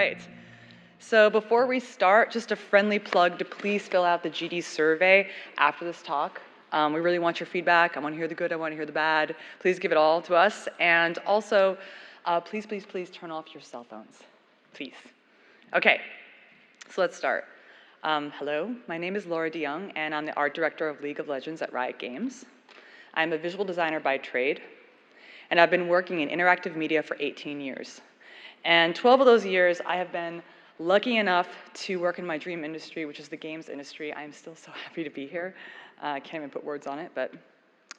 right. So before we start, just a friendly plug to please fill out the GD survey after this talk. We really want your feedback. I want to hear the good, I want to hear the bad. Please give it all to us. And also, please, please, please turn off your cell phones. Please. Okay, so let's start. Hello, my name is Laura DeYoung, and I'm the art director of League of Legends at Riot Games. I'm a visual designer by trade, and I've been working in interactive media for 18 years. And 12 of those years, I have been lucky enough to work in my dream industry, which is the games industry. I'm still so happy to be here. I can't even put words on it, but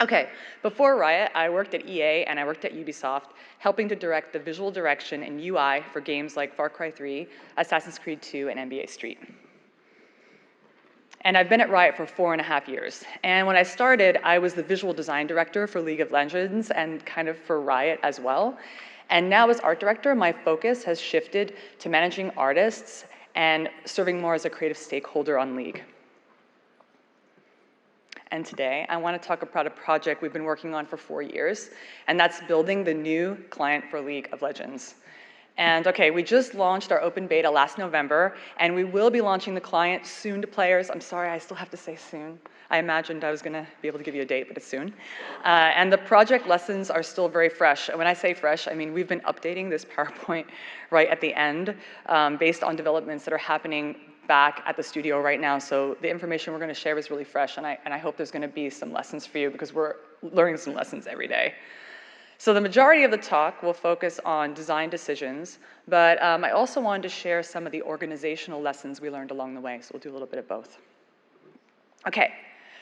okay. Before Riot, I worked at EA and I worked at Ubisoft, helping to direct the visual direction and UI for games like Far Cry 3, Assassin's Creed 2, and NBA Street. And I've been at Riot for 4.5 years. And when I started, I was the visual design director for League of Legends and kind of for Riot as well. And now as art director, my focus has shifted to managing artists and serving more as a creative stakeholder on League. And today, I want to talk about a project we've been working on for 4 years, and that's building the new client for League of Legends. And okay, we just launched our open beta last November, and we will be launching the client soon to players. I'm sorry, I still have to say soon. I imagined I was gonna be able to give you a date, but it's soon. And the project lessons are still very fresh. And when I say fresh, I mean we've been updating this PowerPoint right at the end based on developments that are happening back at the studio right now. So the information we're gonna share is really fresh, and I hope there's gonna be some lessons for you because we're learning some lessons every day. So the majority of the talk will focus on design decisions, but I also wanted to share some of the organizational lessons we learned along the way, so we'll do a little bit of both. Okay,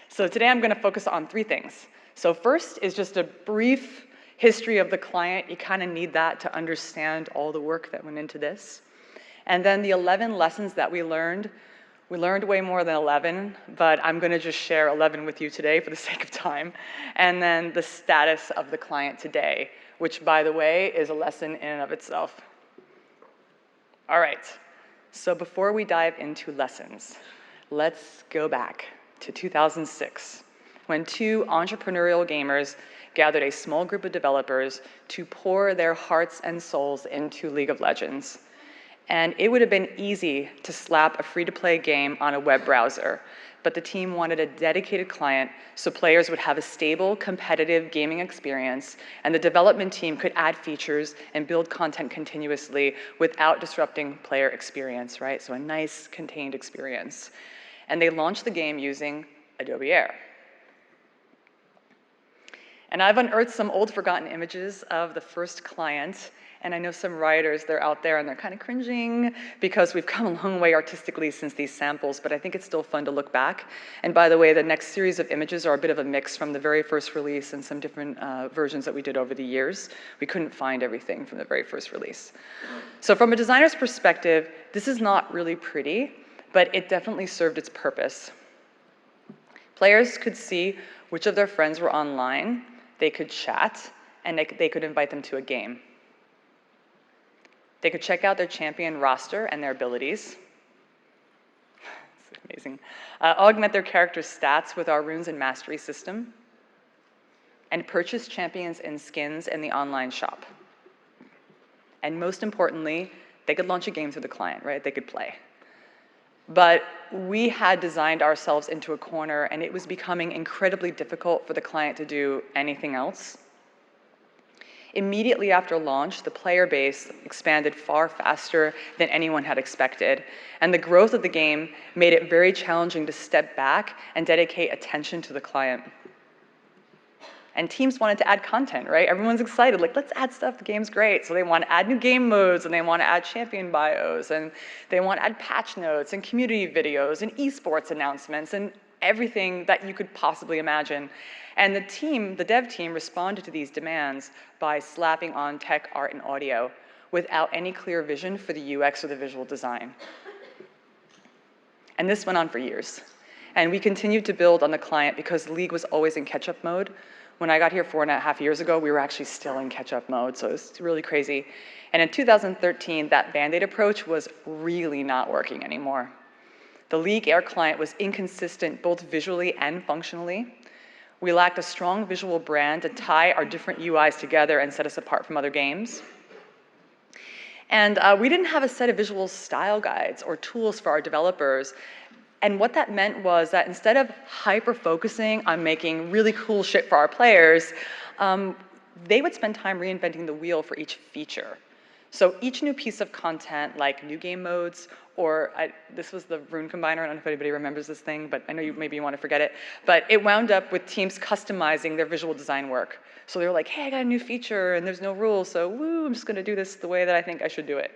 so today I'm gonna focus on 3 things. So first is just a brief history of the client. You kind of need that to understand all the work that went into this. And then the 11 lessons that we learned way more than 11, but I'm gonna just share 11 with you today for the sake of time. And then the status of the client today, which by the way, is a lesson in and of itself. All right, so before we dive into lessons, let's go back to 2006, when 2 entrepreneurial gamers gathered a small group of developers to pour their hearts and souls into League of Legends. And it would have been easy to slap a free-to-play game on a web browser, but the team wanted a dedicated client so players would have a stable, competitive gaming experience, and the development team could add features and build content continuously without disrupting player experience, right? So a nice, contained experience. And they launched the game using Adobe Air. And I've unearthed some old forgotten images of the first client. And I know some Rioters, they're out there and they're kind of cringing because we've come a long way artistically since these samples, but I think it's still fun to look back. And by the way, the next series of images are a bit of a mix from the very first release and some different versions that we did over the years. We couldn't find everything from the very first release. So from a designer's perspective, this is not really pretty, but it definitely served its purpose. Players could see which of their friends were online, they could chat, and they could invite them to a game. They could check out their champion roster and their abilities. It's amazing. Augment their character's stats with our runes and mastery system. And purchase champions and skins in the online shop. And most importantly, they could launch a game through the client, right? They could play. But we had designed ourselves into a corner, and it was becoming incredibly difficult for the client to do anything else. Immediately after launch, the player base expanded far faster than anyone had expected, and the growth of the game made it very challenging to step back and dedicate attention to the client. And teams wanted to add content, right? Everyone's excited, like, let's add stuff, the game's great. So they want to add new game modes, and they want to add champion bios, and they want to add patch notes, and community videos, and esports announcements, and everything that you could possibly imagine. And the dev team responded to these demands by slapping on tech, art, and audio without any clear vision for the UX or the visual design. And this went on for years. And we continued to build on the client because League was always in catch-up mode. When I got here 4.5 years ago, we were actually still in catch-up mode, so it's really crazy. And in 2013, that Band-Aid approach was really not working anymore. The League Air client was inconsistent both visually and functionally. We lacked a strong visual brand to tie our different UIs together and set us apart from other games. And we didn't have a set of visual style guides or tools for our developers. And what that meant was that instead of hyper-focusing on making really cool shit for our players, they would spend time reinventing the wheel for each feature. So each new piece of content, like new game modes, or this was the rune combiner, I don't know if anybody remembers this thing, but I know maybe you want to forget it, but it wound up with teams customizing their visual design work. So they were like, hey, I got a new feature and there's no rules, so woo, I'm just gonna do this the way that I think I should do it.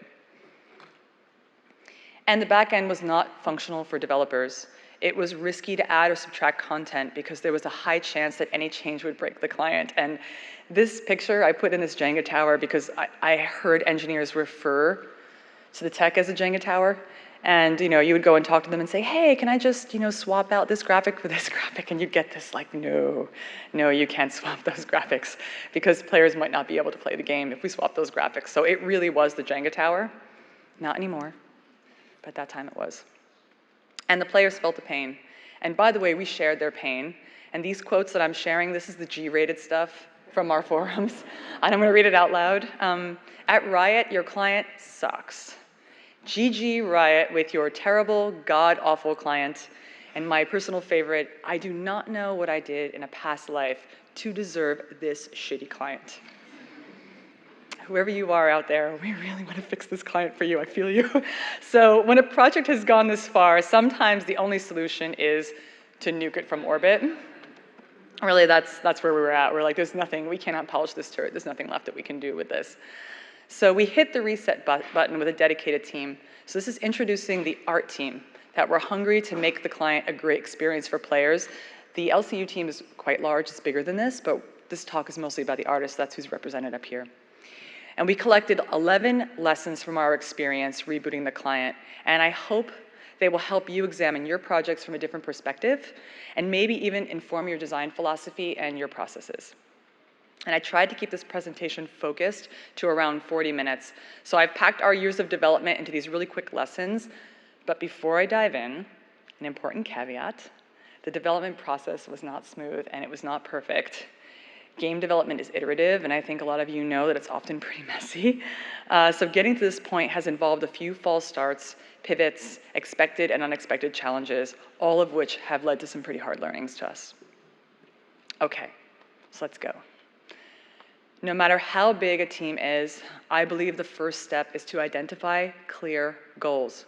And the back end was not functional for developers. It was risky to add or subtract content because there was a high chance that any change would break the client. And this picture I put in this Jenga tower because I heard engineers refer to the tech as a Jenga tower. And you would go and talk to them and say, hey, can I just swap out this graphic for this graphic? And you'd get this like, no, you can't swap those graphics because players might not be able to play the game if we swap those graphics. So it really was the Jenga tower. Not anymore, but at that time it was. And the players felt the pain. And by the way, we shared their pain. And these quotes that I'm sharing, this is the G-rated stuff from our forums. And I'm gonna read it out loud. At Riot, your client sucks. GG Riot with your terrible, god-awful client. And my personal favorite, I do not know what I did in a past life to deserve this shitty client. Whoever you are out there, we really want to fix this client for you, I feel you. So when a project has gone this far, sometimes the only solution is to nuke it from orbit. Really, that's where we were at. We're like, there's nothing, we cannot polish this turret, there's nothing left that we can do with this. So we hit the reset button with a dedicated team. So this is introducing the art team, that we're hungry to make the client a great experience for players. The LCU team is quite large, it's bigger than this, but this talk is mostly about the artists, that's who's represented up here. And we collected 11 lessons from our experience rebooting the client, and I hope they will help you examine your projects from a different perspective, and maybe even inform your design philosophy and your processes. And I tried to keep this presentation focused to around 40 minutes. So I've packed our years of development into these really quick lessons, but before I dive in, an important caveat, the development process was not smooth and it was not perfect. Game development is iterative, and I think a lot of you know that it's often pretty messy. So getting to this point has involved a few false starts, pivots, expected and unexpected challenges, all of which have led to some pretty hard learnings to us. Okay, so let's go. No matter how big a team is, I believe the first step is to identify clear goals.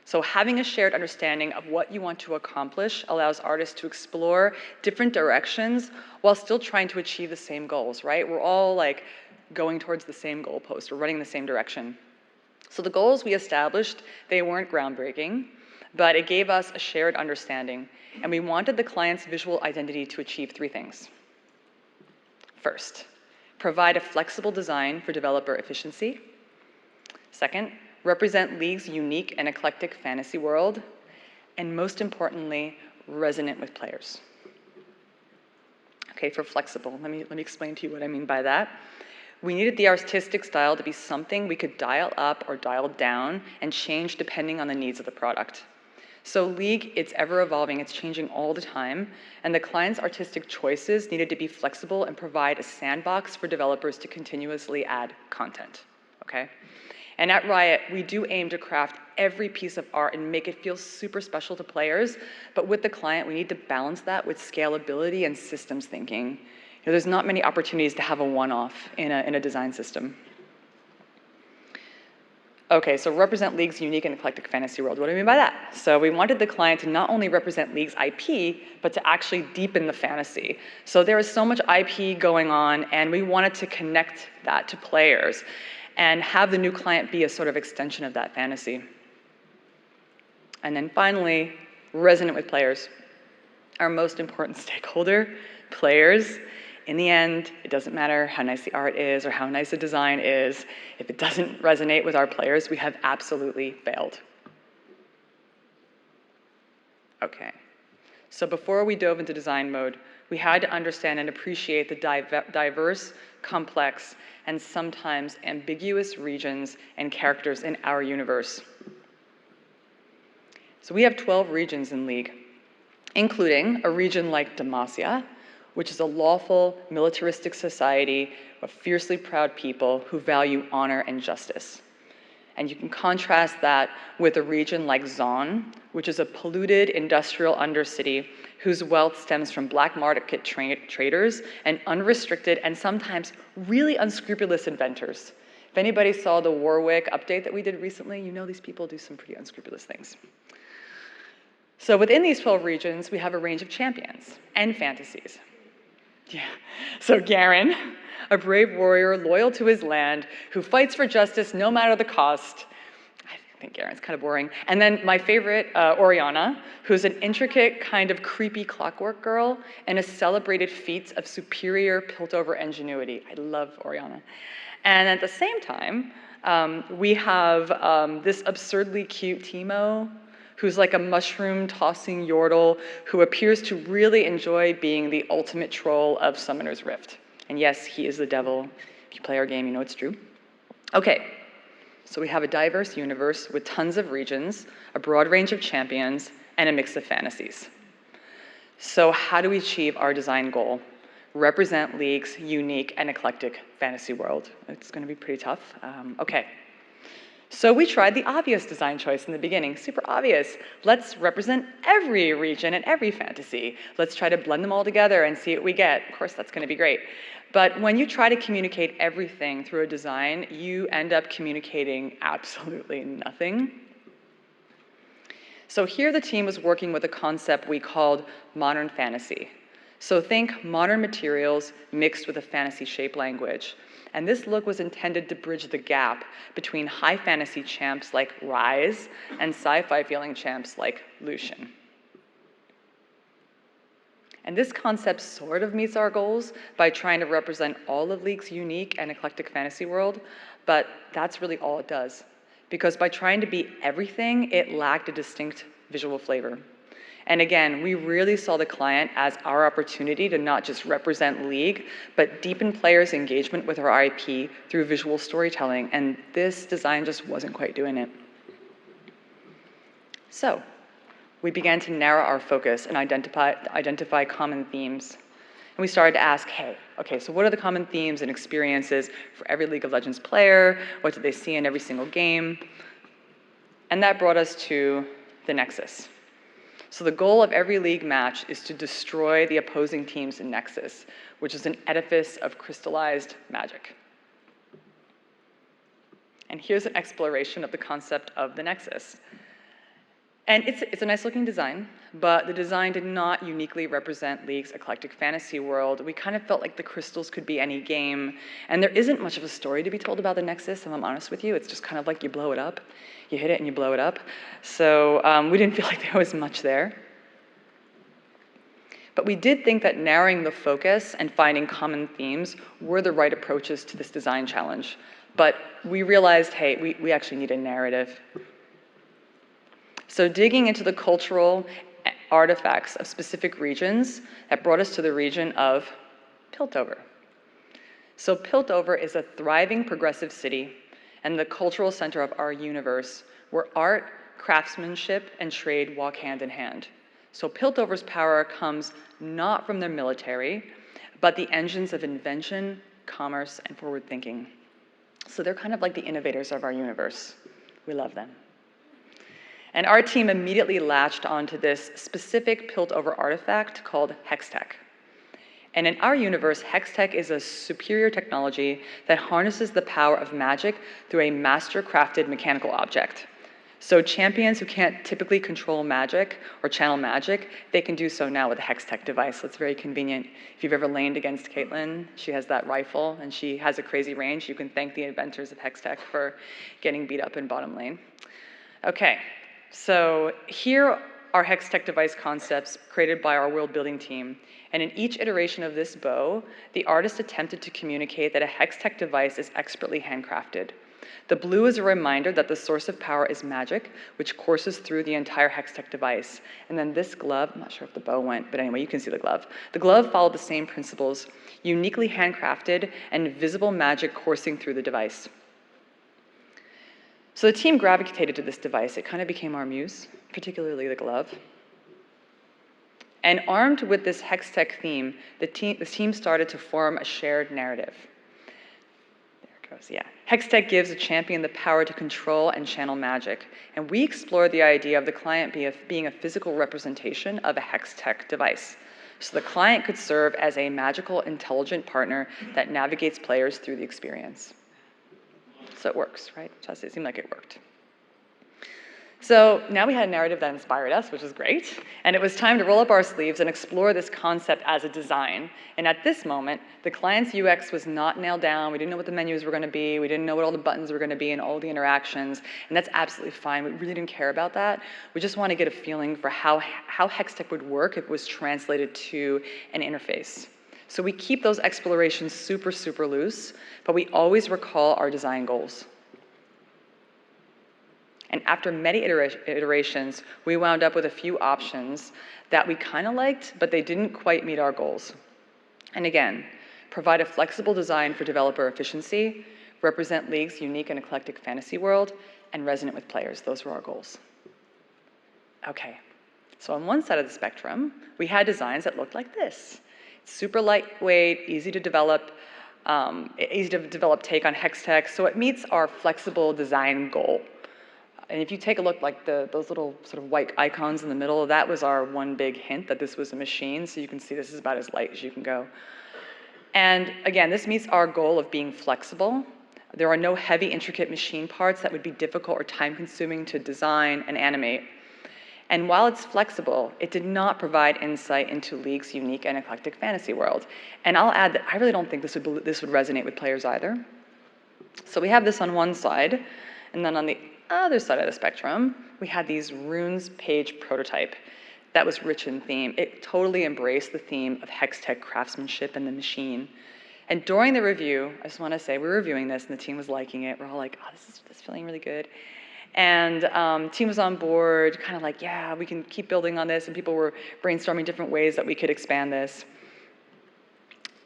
So having a shared understanding of what you want to accomplish allows artists to explore different directions while still trying to achieve the same goals, right? We're all like going towards the same goalpost, we're running the same direction. So the goals we established, they weren't groundbreaking, but it gave us a shared understanding, and we wanted the client's visual identity to achieve 3 things. First, provide a flexible design for developer efficiency. Second, represent League's unique and eclectic fantasy world, and most importantly, resonant with players. Okay, for flexible, let me explain to you what I mean by that. We needed the artistic style to be something we could dial up or dial down and change depending on the needs of the product. So League, it's ever evolving, it's changing all the time, and the client's artistic choices needed to be flexible and provide a sandbox for developers to continuously add content, okay? And at Riot, we do aim to craft every piece of art and make it feel super special to players, but with the client, we need to balance that with scalability and systems thinking. There's not many opportunities to have a one-off in a design system. Okay, so represent League's unique and eclectic fantasy world. What do I mean by that? So we wanted the client to not only represent League's IP, but to actually deepen the fantasy. So there is so much IP going on, and we wanted to connect that to players and have the new client be a sort of extension of that fantasy. And then finally, resonant with players. Our most important stakeholder, players. In the end, it doesn't matter how nice the art is or how nice the design is. If it doesn't resonate with our players, we have absolutely failed. Okay, so before we dove into design mode, we had to understand and appreciate the diverse, complex, and sometimes ambiguous regions and characters in our universe. So we have 12 regions in League, including a region like Demacia, which is a lawful, militaristic society of fiercely proud people who value honor and justice. And you can contrast that with a region like Zon, which is a polluted industrial undercity whose wealth stems from black market traders and unrestricted and sometimes really unscrupulous inventors. If anybody saw the Warwick update that we did recently, you know these people do some pretty unscrupulous things. So within these 12 regions, we have a range of champions and fantasies. Yeah, so Garen, a brave warrior loyal to his land, who fights for justice no matter the cost. I think Garen's kind of boring. And then my favorite, Oriana, who's an intricate, kind of creepy clockwork girl and has celebrated feats of superior Piltover ingenuity. I love Oriana. And at the same time, we have this absurdly cute Teemo, who's like a mushroom-tossing yordle who appears to really enjoy being the ultimate troll of Summoner's Rift. And yes, he is the devil. If you play our game, you know it's true. Okay, so we have a diverse universe with tons of regions, a broad range of champions, and a mix of fantasies. So how do we achieve our design goal? Represent League's unique and eclectic fantasy world. It's gonna be pretty tough. Okay. So we tried the obvious design choice in the beginning, super obvious. Let's represent every region and every fantasy. Let's try to blend them all together and see what we get. Of course, that's gonna be great. But when you try to communicate everything through a design, you end up communicating absolutely nothing. So here the team was working with a concept we called modern fantasy. So think modern materials mixed with a fantasy shape language. And this look was intended to bridge the gap between high fantasy champs like Rise and sci-fi feeling champs like Lucian. And this concept sort of meets our goals by trying to represent all of League's unique and eclectic fantasy world, but that's really all it does. Because by trying to be everything, it lacked a distinct visual flavor. And again, we really saw the client as our opportunity to not just represent League, but deepen players' engagement with our IP through visual storytelling, and this design just wasn't quite doing it. So, we began to narrow our focus and identify common themes. And we started to ask, hey, okay, so what are the common themes and experiences for every League of Legends player? What do they see in every single game? And that brought us to the Nexus. So the goal of every League match is to destroy the opposing team's Nexus, which is an edifice of crystallized magic. And here's an exploration of the concept of the Nexus. And it's a nice looking design, but the design did not uniquely represent League's eclectic fantasy world. We kind of felt like the crystals could be any game, and there isn't much of a story to be told about the Nexus, if I'm honest with you. It's just kind of like you blow it up. You hit it and you blow it up. So we didn't feel like there was much there. But we did think that narrowing the focus and finding common themes were the right approaches to this design challenge. But we realized, hey, we actually need a narrative. So digging into the cultural artifacts of specific regions, that brought us to the region of Piltover. So Piltover is a thriving progressive city and the cultural center of our universe, where art, craftsmanship, and trade walk hand in hand. So Piltover's power comes not from their military, but the engines of invention, commerce, and forward thinking. So they're kind of like the innovators of our universe. We love them. And our team immediately latched onto this specific Piltover artifact called Hextech. And in our universe, Hextech is a superior technology that harnesses the power of magic through a master-crafted mechanical object. So champions who can't typically control magic or channel magic, they can do so now with a Hextech device. That's very convenient. If you've ever laned against Caitlyn, she has that rifle and she has a crazy range. You can thank the inventors of Hextech for getting beat up in bottom lane. Okay, so here are Hextech device concepts created by our world building team. And in each iteration of this bow, the artist attempted to communicate that a Hextech device is expertly handcrafted. The blue is a reminder that the source of power is magic, which courses through the entire Hextech device. And then this glove, I'm not sure if the bow went, but anyway, you can see the glove. The glove followed the same principles, uniquely handcrafted and visible magic coursing through the device. So the team gravitated to this device. It kind of became our muse, particularly the glove. And armed with this Hextech theme, the team started to form a shared narrative. There it Yeah. Hextech gives a champion the power to control and channel magic. And we explored the idea of the client being a physical representation of a Hextech device. So the client could serve as a magical, intelligent partner that navigates players through the experience. So it works, right? It seemed like it worked. So now we had a narrative that inspired us, which is great. And it was time to roll up our sleeves and explore this concept as a design. And at this moment, the client's UX was not nailed down. We didn't know what the menus were going to be. We didn't know what all the buttons were going to be and all the interactions. And that's absolutely fine. We really didn't care about that. We just want to get a feeling for how Hextech would work if it was translated to an interface. So we keep those explorations super, super loose, but we always recall our design goals. And after many iterations, we wound up with a few options that we kind of liked, but they didn't quite meet our goals. And again, provide a flexible design for developer efficiency, represent League's unique and eclectic fantasy world, and resonate with players. Those were our goals. Okay, so on one side of the spectrum, we had designs that looked like this. Super lightweight, easy to develop take on Hextech, so it meets our flexible design goal. And if you take a look, like those little sort of white icons in the middle, that was our one big hint that this was a machine. So you can see this is about as light as you can go. And again, this meets our goal of being flexible. There are no heavy, intricate machine parts that would be difficult or time-consuming to design and animate. And while it's flexible, it did not provide insight into League's unique and eclectic fantasy world. And I'll add that I really don't think this would resonate with players either. So we have this on one side, and then on the other side of the spectrum, we had these runes page prototype that was rich in theme. It totally embraced the theme of Hextech craftsmanship and the machine. And during the review, I just want to say, we were reviewing this and the team was liking it. We're all like, oh, this is feeling really good. And team was on board, kind of like, yeah, we can keep building on this. And people were brainstorming different ways that we could expand this.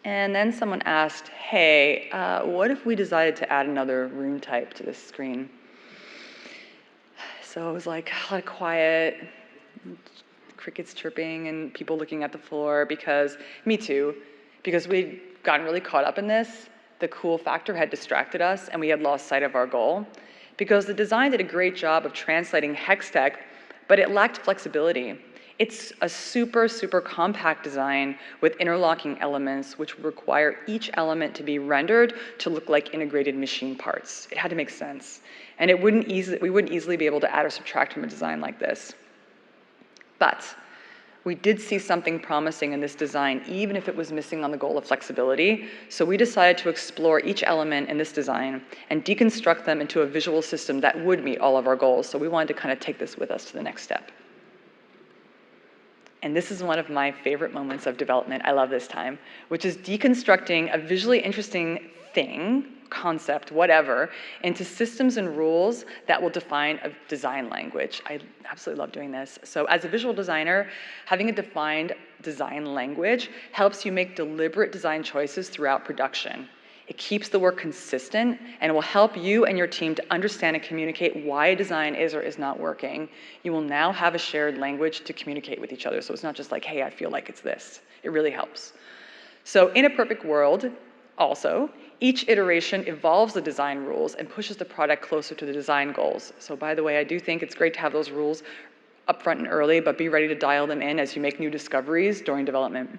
And then someone asked, hey, what if we decided to add another rune type to this screen? So it was like a lot of quiet, crickets chirping and people looking at the floor because we'd gotten really caught up in this. The cool factor had distracted us and we had lost sight of our goal because the design did a great job of translating Hextech, but it lacked flexibility. It's a super, super compact design with interlocking elements which require each element to be rendered to look like integrated machine parts. It had to make sense. And we wouldn't easily be able to add or subtract from a design like this. But we did see something promising in this design, even if it was missing on the goal of flexibility. So we decided to explore each element in this design and deconstruct them into a visual system that would meet all of our goals. So we wanted to kind of take this with us to the next step. And this is one of my favorite moments of development, I love this time, which is deconstructing a visually interesting thing, concept, whatever, into systems and rules that will define a design language. I absolutely love doing this. So as a visual designer, having a defined design language helps you make deliberate design choices throughout production. It keeps the work consistent and it will help you and your team to understand and communicate why a design is or is not working. You will now have a shared language to communicate with each other. So it's not just like, hey, I feel like it's this. It really helps. So in a perfect world, also, each iteration evolves the design rules and pushes the product closer to the design goals. So by the way, I do think it's great to have those rules upfront and early, but be ready to dial them in as you make new discoveries during development.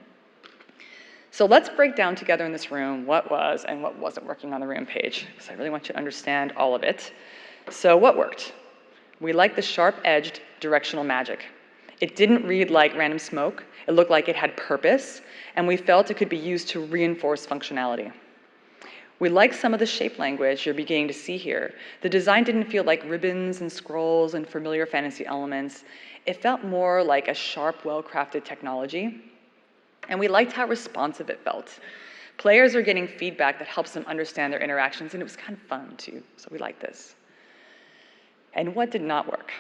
So let's break down together in this room what was and what wasn't working on the room page, because I really want you to understand all of it. So what worked? We liked the sharp-edged directional magic. It didn't read like random smoke. It looked like it had purpose, and we felt it could be used to reinforce functionality. We like some of the shape language you're beginning to see here. The design didn't feel like ribbons and scrolls and familiar fantasy elements. It felt more like a sharp, well-crafted technology. And we liked how responsive it felt. Players are getting feedback that helps them understand their interactions, and it was kind of fun too, so we liked this. And what did not work?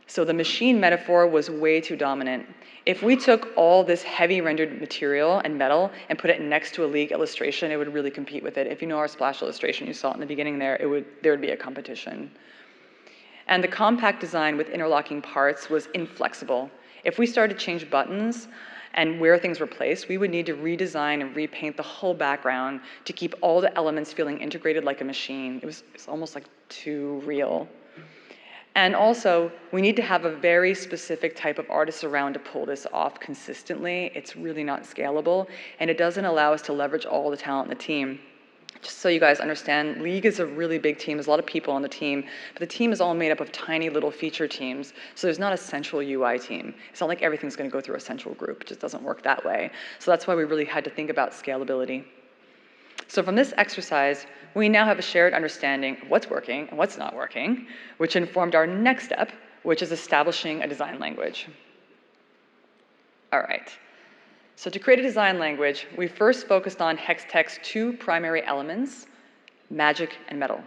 So the machine metaphor was way too dominant. If we took all this heavy rendered material and metal and put it next to a League illustration, it would really compete with it. If you know our splash illustration you saw in the beginning there would be a competition. And the compact design with interlocking parts was inflexible. If we started to change buttons and where things were placed, we would need to redesign and repaint the whole background to keep all the elements feeling integrated like a machine. It's almost like too real. And also, we need to have a very specific type of artist around to pull this off consistently. It's really not scalable, and it doesn't allow us to leverage all the talent in the team. Just so you guys understand, League is a really big team. There's a lot of people on the team, but the team is all made up of tiny little feature teams, so there's not a central UI team. It's not like everything's gonna go through a central group. It just doesn't work that way. So that's why we really had to think about scalability. So from this exercise, we now have a shared understanding of what's working and what's not working, which informed our next step, which is establishing a design language. All right. So to create a design language, we first focused on Hextech's two primary elements, magic and metal.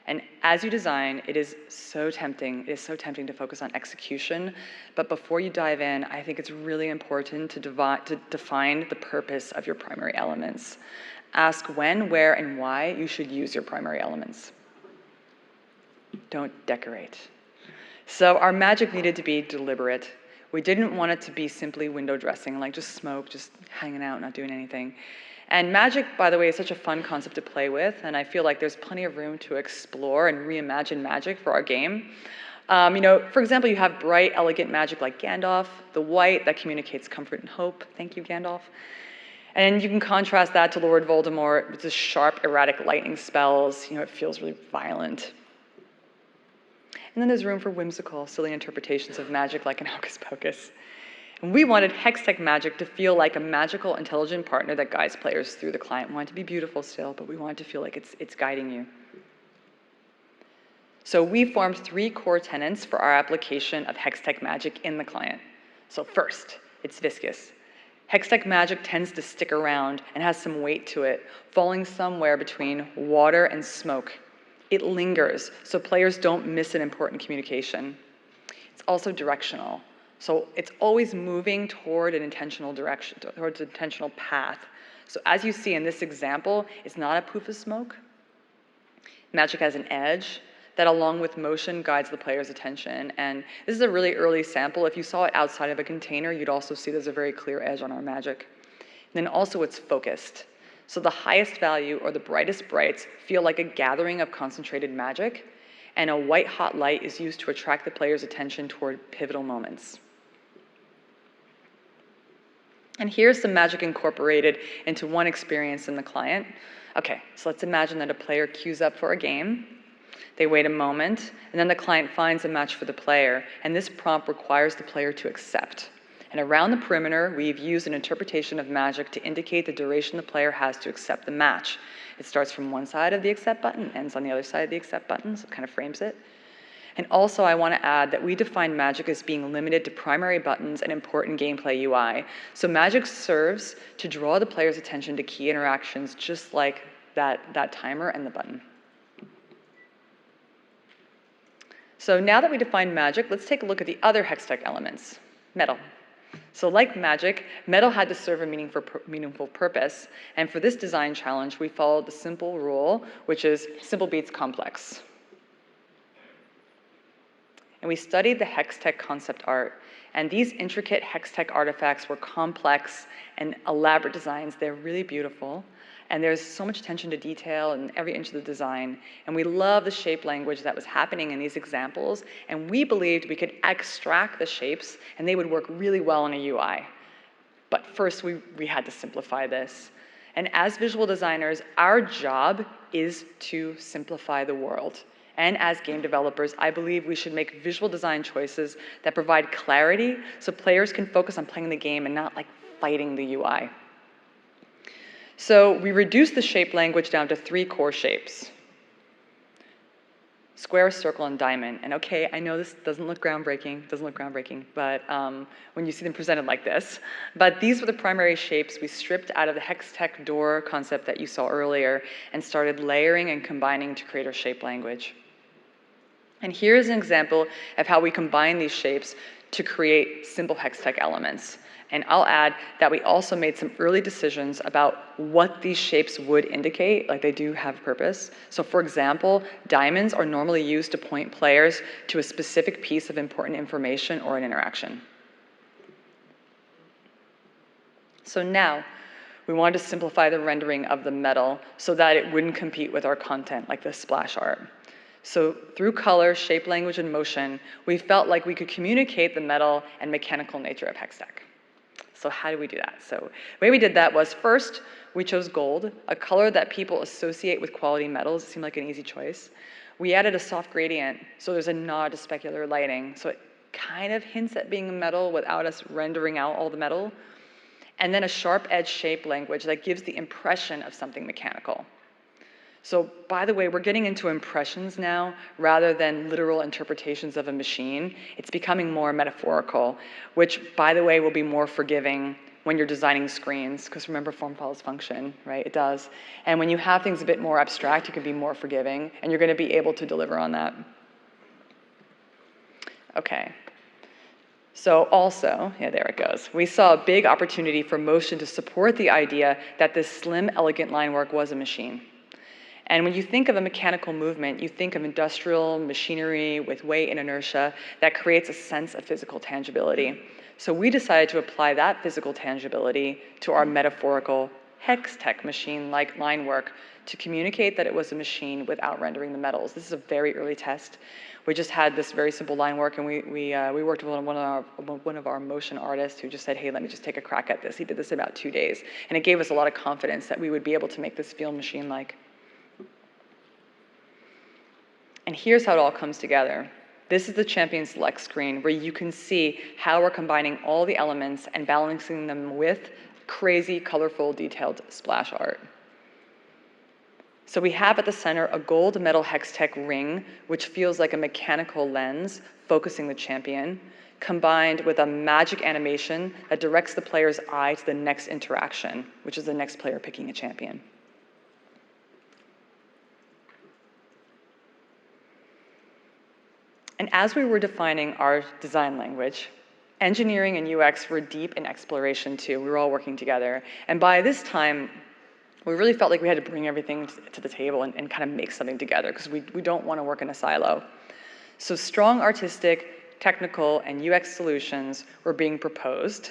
And as you design, it is so tempting to focus on execution. But before you dive in, I think it's really important to define the purpose of your primary elements. Ask when, where, and why you should use your primary elements. Don't decorate. So our magic needed to be deliberate. We didn't want it to be simply window dressing, like just smoke, just hanging out, not doing anything. And magic, by the way, is such a fun concept to play with, and I feel like there's plenty of room to explore and reimagine magic for our game. For example, you have bright, elegant magic like Gandalf, the white that communicates comfort and hope. Thank you, Gandalf. And you can contrast that to Lord Voldemort with the sharp, erratic lightning spells. It feels really violent. And then there's room for whimsical, silly interpretations of magic like in Hocus Pocus. And we wanted Hextech magic to feel like a magical, intelligent partner that guides players through the client. We want it to be beautiful still, but we want it to feel like it's guiding you. So we formed 3 core tenets for our application of Hextech magic in the client. So first, it's viscous. Hextech magic tends to stick around and has some weight to it, falling somewhere between water and smoke. It lingers, so players don't miss an important communication. It's also directional, so it's always moving toward an intentional direction, towards an intentional path. So as you see in this example, it's not a poof of smoke. Magic has an edge that, along with motion, guides the player's attention. And this is a really early sample. If you saw it outside of a container, you'd also see there's a very clear edge on our magic. And then also it's focused. So the highest value, or the brightest brights, feel like a gathering of concentrated magic, and a white hot light is used to attract the player's attention toward pivotal moments. And here's some magic incorporated into one experience in the client. Okay, so let's imagine that a player queues up for a game. They wait a moment, and then the client finds a match for the player, and this prompt requires the player to accept. And around the perimeter, we've used an interpretation of magic to indicate the duration the player has to accept the match. It starts from one side of the accept button, ends on the other side of the accept button, so it kind of frames it. And also, I want to add that we define magic as being limited to primary buttons and important gameplay UI. So magic serves to draw the player's attention to key interactions, just like that timer and the button. So now that we defined magic, let's take a look at the other Hextech elements. Metal. So like magic, metal had to serve a meaningful purpose. And for this design challenge, we followed the simple rule, which is simple beats complex. And we studied the Hextech concept art. And these intricate Hextech artifacts were complex and elaborate designs. They're really beautiful. And there's so much attention to detail in every inch of the design. And we love the shape language that was happening in these examples. And we believed we could extract the shapes and they would work really well in a UI. But first, we had to simplify this. And as visual designers, our job is to simplify the world. And as game developers, I believe we should make visual design choices that provide clarity so players can focus on playing the game and not like fighting the UI. So we reduced the shape language down to 3 core shapes: square, circle, and diamond. And okay, I know this doesn't look groundbreaking, but when you see them presented like this. But these were the primary shapes we stripped out of the Hextech door concept that you saw earlier and started layering and combining to create our shape language. And here's an example of how we combine these shapes to create simple Hextech elements. And I'll add that we also made some early decisions about what these shapes would indicate, like they do have purpose. So for example, diamonds are normally used to point players to a specific piece of important information or an interaction. So now, we wanted to simplify the rendering of the metal so that it wouldn't compete with our content, like the splash art. So through color, shape, language, and motion, we felt like we could communicate the metal and mechanical nature of Hextech. So how do we do that? So the way we did that was, first, we chose gold, a color that people associate with quality metals. It seemed like an easy choice. We added a soft gradient, so there's a nod to specular lighting. So it kind of hints at being a metal without us rendering out all the metal. And then a sharp edge shape language that gives the impression of something mechanical. So by the way, we're getting into impressions now rather than literal interpretations of a machine. It's becoming more metaphorical, which by the way will be more forgiving when you're designing screens, because remember form follows function, right? It does. And when you have things a bit more abstract, you can be more forgiving, and you're going to be able to deliver on that. Okay. So also, yeah, there it goes. We saw a big opportunity for motion to support the idea that this slim, elegant line work was a machine. And when you think of a mechanical movement, you think of industrial machinery with weight and inertia that creates a sense of physical tangibility. So we decided to apply that physical tangibility to our metaphorical Hextech machine-like line work to communicate that it was a machine without rendering the metals. This is a very early test. We just had this very simple line work, and we worked with one of our motion artists who just said, hey, let me just take a crack at this. He did this in about 2 days. And it gave us a lot of confidence that we would be able to make this feel machine-like. And here's how it all comes together. This is the Champion Select screen where you can see how we're combining all the elements and balancing them with crazy, colorful, detailed splash art. So we have at the center a gold metal Hextech ring, which feels like a mechanical lens focusing the champion, combined with a magic animation that directs the player's eye to the next interaction, which is the next player picking a champion. And as we were defining our design language, engineering and UX were deep in exploration too. We were all working together. And by this time, we really felt like we had to bring everything to the table and kind of make something together, because we don't want to work in a silo. So strong artistic, technical, and UX solutions were being proposed,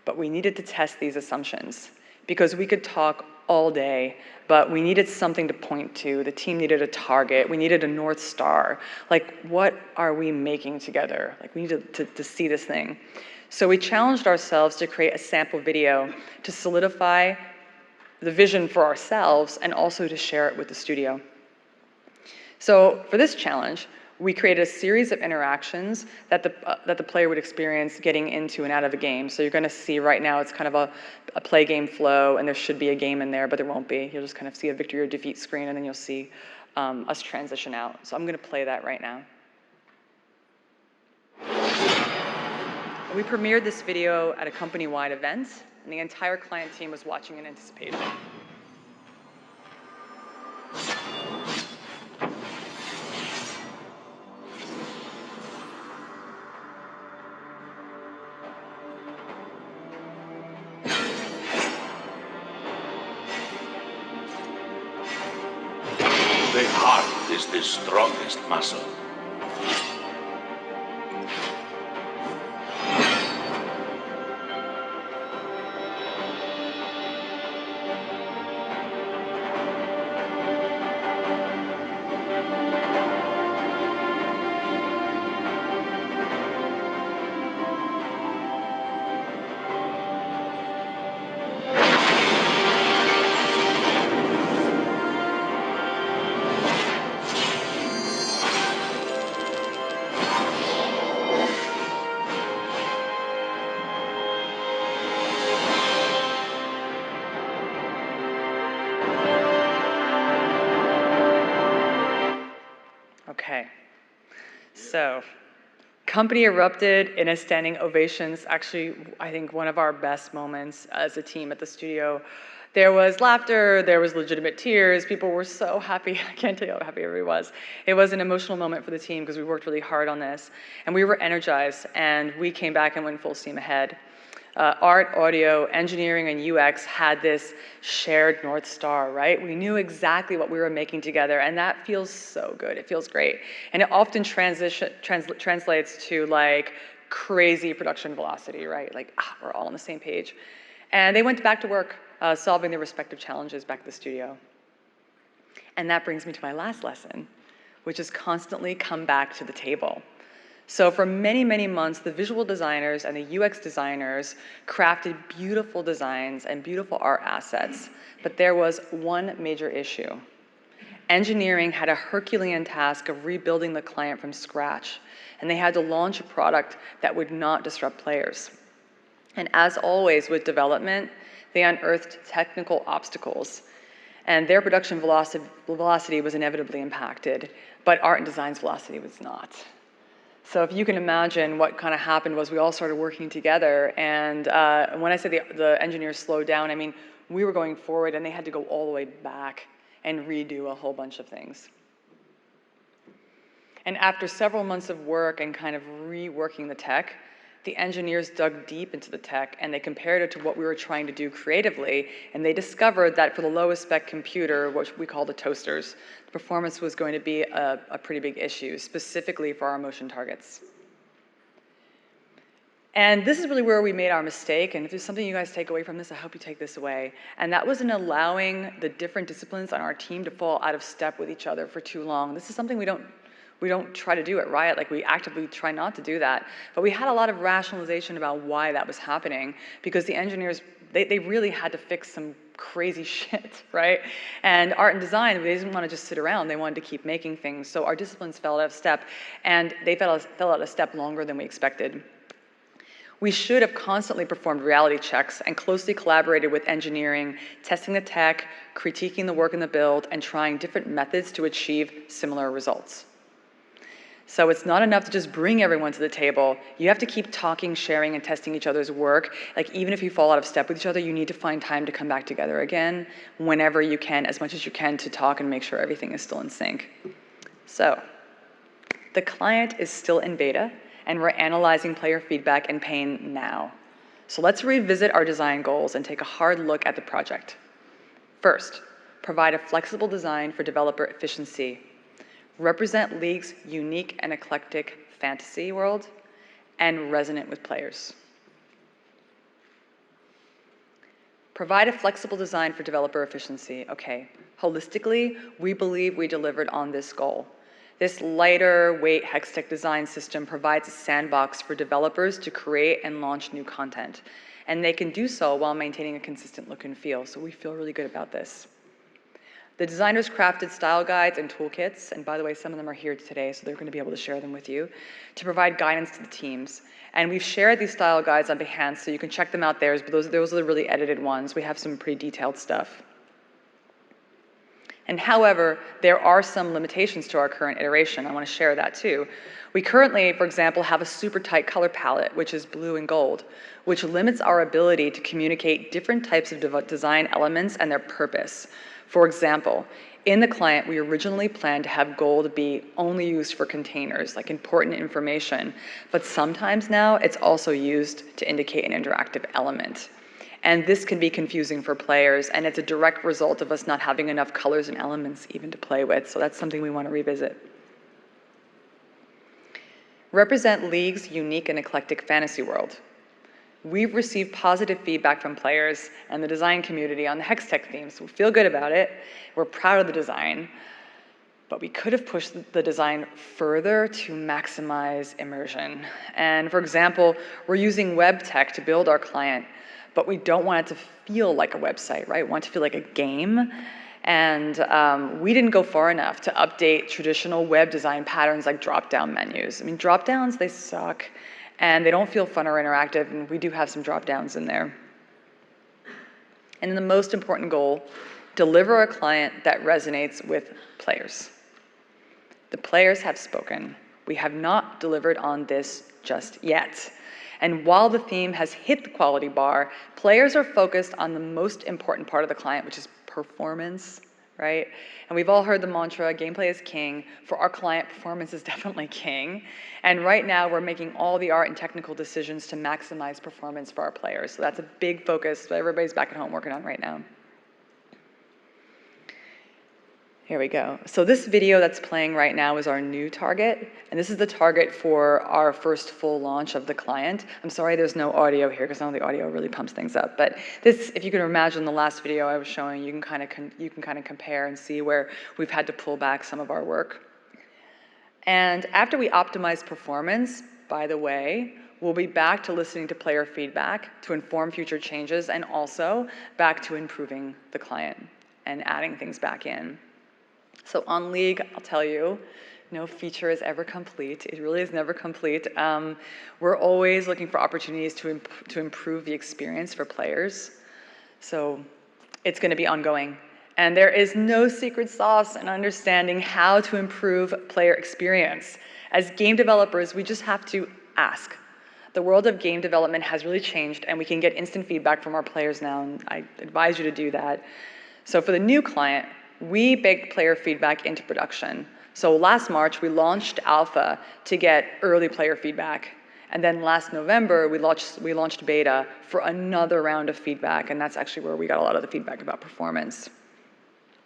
but we needed to test these assumptions, because we could talk all day, but we needed something to point to. The team needed a target. We needed a North Star. Like, what are we making together? Like, we needed to see this thing. So we challenged ourselves to create a sample video to solidify the vision for ourselves and also to share it with the studio. So for this challenge, we created a series of interactions that the player would experience getting into and out of a game. So you're going to see right now it's kind of a play game flow, and there should be a game in there, but there won't be. You'll just kind of see a victory or defeat screen, and then you'll see us transition out. So I'm going to play that right now. We premiered this video at a company-wide event, and the entire client team was watching in anticipation. The heart is the strongest muscle. Okay, so company erupted in a standing ovations. Actually, I think one of our best moments as a team at the studio. There was laughter, there was legitimate tears. People were so happy. I can't tell you how happy everybody was. It was an emotional moment for the team because we worked really hard on this, and we were energized, and we came back and went full steam ahead. Art, audio, engineering, and UX had this shared North Star, right? We knew exactly what we were making together, and that feels so good. It feels great. And it often translates to like crazy production velocity, right? Like, we're all on the same page. And they went back to work solving their respective challenges back at the studio. And that brings me to my last lesson, which is constantly come back to the table. So for many, many months, the visual designers and the UX designers crafted beautiful designs and beautiful art assets, but there was one major issue. Engineering had a Herculean task of rebuilding the client from scratch, and they had to launch a product that would not disrupt players. And as always with development, they unearthed technical obstacles, and their production velocity was inevitably impacted, but art and design's velocity was not. So if you can imagine, what kind of happened was we all started working together, and when I say the engineers slowed down, I mean we were going forward and they had to go all the way back and redo a whole bunch of things. And after several months of work and kind of reworking the tech, the engineers dug deep into the tech and they compared it to what we were trying to do creatively, and they discovered that for the lowest spec computer, which we call the toasters, the performance was going to be a pretty big issue, specifically for our motion targets. And this is really where we made our mistake, and if there's something you guys take away from this, I hope you take this away. And that was in allowing the different disciplines on our team to fall out of step with each other for too long. This is something we don't try to do at Riot, like we actively try not to do that. But we had a lot of rationalization about why that was happening, because the engineers, they really had to fix some crazy shit, right? And art and design, they didn't want to just sit around, they wanted to keep making things. So our disciplines fell out of step, and they fell out of step longer than we expected. We should have constantly performed reality checks and closely collaborated with engineering, testing the tech, critiquing the work in the build, and trying different methods to achieve similar results. So it's not enough to just bring everyone to the table. You have to keep talking, sharing, and testing each other's work. Like even if you fall out of step with each other, you need to find time to come back together again whenever you can, as much as you can, to talk and make sure everything is still in sync. So the client is still in beta, and we're analyzing player feedback and pain now. So let's revisit our design goals and take a hard look at the project. First, provide a flexible design for developer efficiency. Represent League's unique and eclectic fantasy world, and resonant with players. Provide a flexible design for developer efficiency. Okay, holistically, we believe we delivered on this goal. This lighter weight Hextech design system provides a sandbox for developers to create and launch new content. And they can do so while maintaining a consistent look and feel, so we feel really good about this. The designers crafted style guides and toolkits, and by the way, some of them are here today, so they're going to be able to share them with you, to provide guidance to the teams. And we've shared these style guides on Behance, so you can check them out there, but those are the really edited ones. We have some pretty detailed stuff. And however, there are some limitations to our current iteration. I want to share that too. We currently, for example, have a super tight color palette, which is blue and gold, which limits our ability to communicate different types of design elements and their purpose. For example, in the client, we originally planned to have gold be only used for containers, like important information, but sometimes now it's also used to indicate an interactive element. And this can be confusing for players, and it's a direct result of us not having enough colors and elements even to play with, so that's something we want to revisit. Represent League's unique and eclectic fantasy world. We've received positive feedback from players and the design community on the Hextech theme, so we feel good about it. We're proud of the design, but we could have pushed the design further to maximize immersion. And for example, we're using web tech to build our client, but we don't want it to feel like a website, right? We want it to feel like a game. And we didn't go far enough to update traditional web design patterns like drop-down menus. I mean, drop-downs, they suck, and they don't feel fun or interactive, and we do have some drop-downs in there. And the most important goal, deliver a client that resonates with players. The players have spoken. We have not delivered on this just yet. And while the theme has hit the quality bar, players are focused on the most important part of the client, which is performance, right? And we've all heard the mantra, gameplay is king. For our client, performance is definitely king. And right now, we're making all the art and technical decisions to maximize performance for our players. So that's a big focus that everybody's back at home working on right now. Here we go. So this video that's playing right now is our new target, and this is the target for our first full launch of the client. I'm sorry there's no audio here because I know the audio really pumps things up, but this, if you can imagine the last video I was showing, you can kind of compare and see where we've had to pull back some of our work. And after we optimize performance, by the way, we'll be back to listening to player feedback to inform future changes, and also back to improving the client and adding things back in. So on League, I'll tell you, no feature is ever complete. It really is never complete. We're always looking for opportunities to improve the experience for players. So it's going to be ongoing. And there is no secret sauce in understanding how to improve player experience. As game developers, we just have to ask. The world of game development has really changed, and we can get instant feedback from our players now, and I advise you to do that. So for the new client, we baked player feedback into production. So last March, we launched alpha to get early player feedback. And then last November, we launched beta for another round of feedback, and that's actually where we got a lot of the feedback about performance.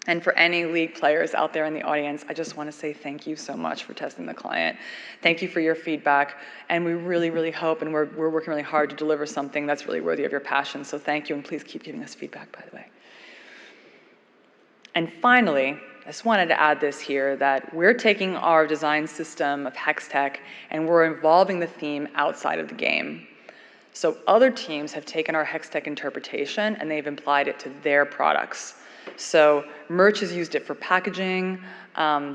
And for any League players out there in the audience, I just want to say thank you so much for testing the client. Thank you for your feedback, and we really, really hope, and we're working really hard to deliver something that's really worthy of your passion. So thank you, and please keep giving us feedback, by the way. And finally, I just wanted to add this here, that we're taking our design system of Hextech and we're evolving the theme outside of the game. So other teams have taken our Hextech interpretation and they've applied it to their products. So Merch has used it for packaging.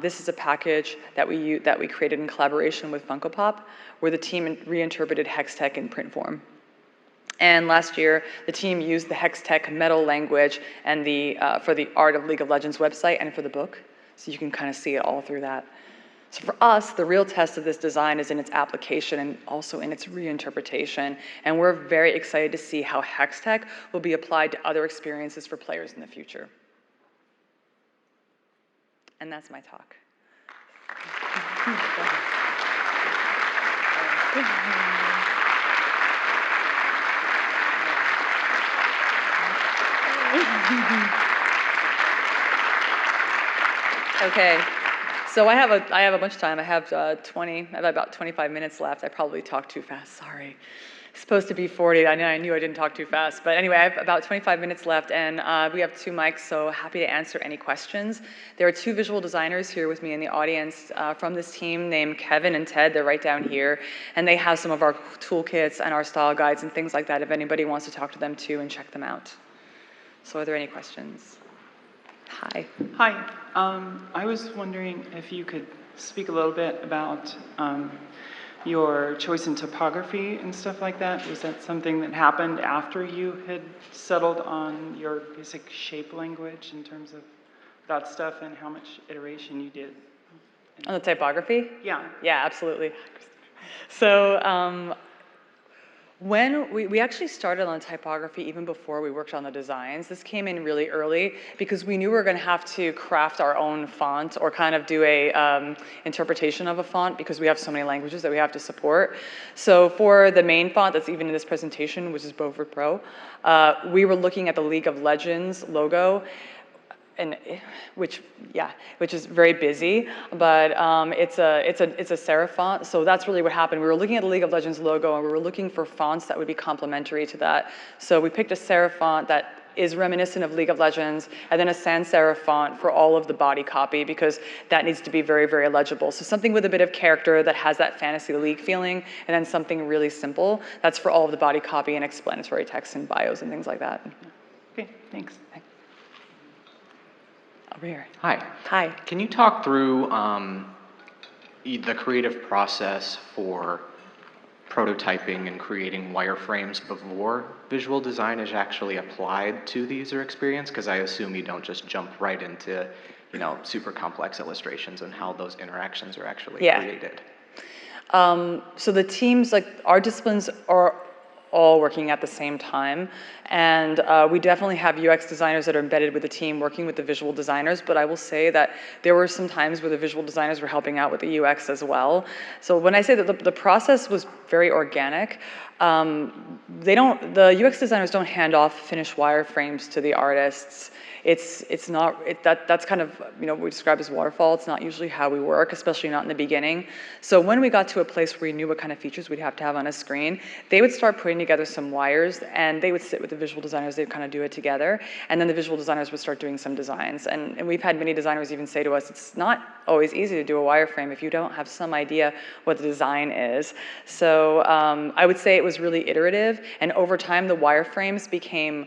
This is a package that we created in collaboration with Funko Pop, where the team reinterpreted Hextech in print form. And last year, the team used the Hextech metal language and for the Art of League of Legends website and for the book. So you can kind of see it all through that. So for us, the real test of this design is in its application and also in its reinterpretation. And we're very excited to see how Hextech will be applied to other experiences for players in the future. And that's my talk. Okay, so I have a bunch of time. I have about 25 minutes left. I probably talked too fast, sorry. It's supposed to be 40, I knew I didn't talk too fast. But anyway, I have about 25 minutes left, and we have 2 mics, so happy to answer any questions. There are 2 visual designers here with me in the audience from this team named Kevin and Ted. They're right down here, and they have some of our toolkits and our style guides and things like that if anybody wants to talk to them too and check them out. So are there any questions? Hi. Hi. I was wondering if you could speak a little bit about your choice in topography and stuff like that. Was that something that happened after you had settled on your basic shape language in terms of that stuff, and how much iteration you did? On the typography? Yeah. Yeah, absolutely. So when we actually started on typography even before we worked on the designs. This came in really early because we knew we were going to have to craft our own font or kind of do a interpretation of a font because we have so many languages that we have to support. So for the main font that's even in this presentation, which is Beaufort Pro, we were looking at the League of Legends logo, and which is very busy, but it's a serif font, so that's really what happened. We were looking at the League of Legends logo, and we were looking for fonts that would be complementary to that. So we picked a serif font that is reminiscent of League of Legends, and then a sans serif font for all of the body copy, because that needs to be very, very legible. So something with a bit of character that has that fantasy league feeling, and then something really simple that's for all of the body copy and explanatory text and bios and things like that. Okay, thanks. Over here. Hi. Hi. Can you talk through the creative process for prototyping and creating wireframes before visual design is actually applied to the user experience? Because I assume you don't just jump right into, super complex illustrations and how those interactions are actually created. So the teams, like our disciplines are all working at the same time. And we definitely have UX designers that are embedded with the team working with the visual designers, but I will say that there were some times where the visual designers were helping out with the UX as well. So when I say that the process was very organic, the UX designers don't hand off finished wireframes to the artists. it's not, that's kind of, what we describe as waterfall. It's not usually how we work, especially not in the beginning. So when we got to a place where we knew what kind of features we'd have to have on a screen, they would start putting together some wires, and they would sit with the visual designers, they'd kind of do it together, and then the visual designers would start doing some designs. And we've had many designers even say to us, it's not always easy to do a wireframe if you don't have some idea what the design is. So I would say it was really iterative, and over time the wireframes became